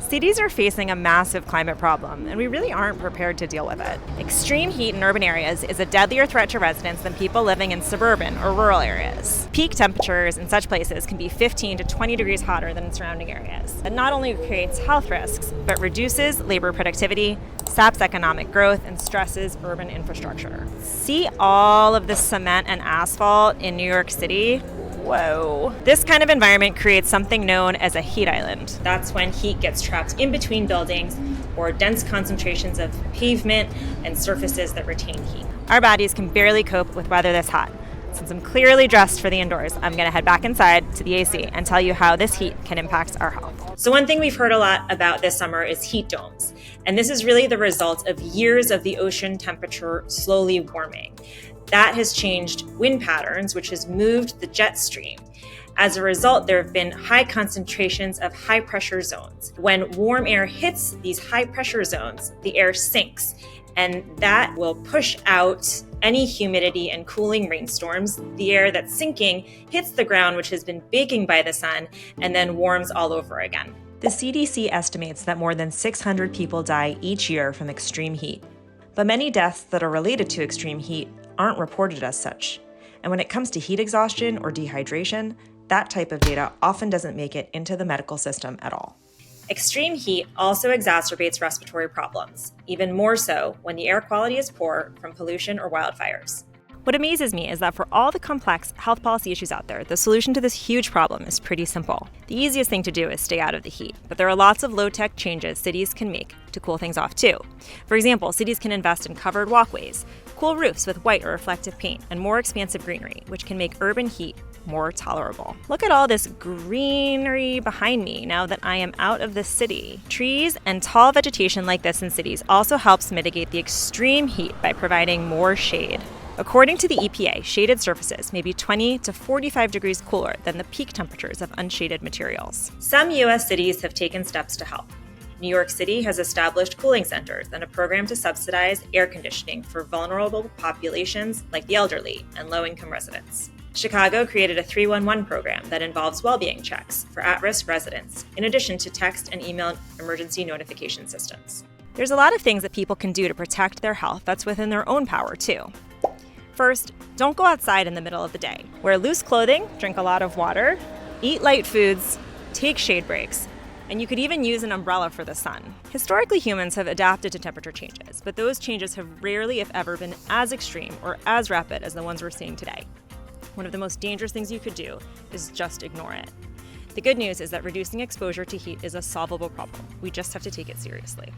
Cities are facing a massive climate problem, and we really aren't prepared to deal with it. Extreme heat in urban areas is a deadlier threat to residents than people living in suburban or rural areas. Peak temperatures in such places can be 15 to 20 degrees hotter than in surrounding areas. It not only creates health risks, but reduces labor productivity, saps economic growth, and stresses urban infrastructure. See all of the cement and asphalt in New York City? Whoa. This kind of environment creates something known as a heat island. That's when heat gets trapped in between buildings or dense concentrations of pavement and surfaces that retain heat. Our bodies can barely cope with weather this hot. Since I'm clearly dressed for the indoors, I'm going to head back inside to the AC and tell you how this heat can impact our health. So one thing we've heard a lot about this summer is heat domes. And this is really the result of years of the ocean temperature slowly warming. That has changed wind patterns, which has moved the jet stream. As a result, there have been high concentrations of high pressure zones. When warm air hits these high pressure zones, the air sinks, and that will push out any humidity and cooling rainstorms. The air that's sinking hits the ground, which has been baking by the sun, and then warms all over again. The CDC estimates that more than 600 people die each year from extreme heat. But many deaths that are related to extreme heat aren't reported as such. And when it comes to heat exhaustion or dehydration, that type of data often doesn't make it into the medical system at all. Extreme heat also exacerbates respiratory problems, even more so when the air quality is poor from pollution or wildfires. What amazes me is that for all the complex health policy issues out there, the solution to this huge problem is pretty simple. The easiest thing to do is stay out of the heat, but there are lots of low-tech changes cities can make to cool things off too. For example, cities can invest in covered walkways, cool roofs with white or reflective paint, and more expansive greenery, which can make urban heat more tolerable. Look at all this greenery behind me now that I am out of the city. Trees and tall vegetation like this in cities also helps mitigate the extreme heat by providing more shade. According to the EPA, shaded surfaces may be 20 to 45 degrees cooler than the peak temperatures of unshaded materials. Some U.S. cities have taken steps to help. New York City has established cooling centers and a program to subsidize air conditioning for vulnerable populations like the elderly and low-income residents. Chicago created a 311 program that involves well-being checks for at-risk residents, in addition to text and email emergency notification systems. There's a lot of things that people can do to protect their health that's within their own power, too. First, don't go outside in the middle of the day. Wear loose clothing, drink a lot of water, eat light foods, take shade breaks, and you could even use an umbrella for the sun. Historically, humans have adapted to temperature changes, but those changes have rarely, if ever, been as extreme or as rapid as the ones we're seeing today. One of the most dangerous things you could do is just ignore it. The good news is that reducing exposure to heat is a solvable problem. We just have to take it seriously.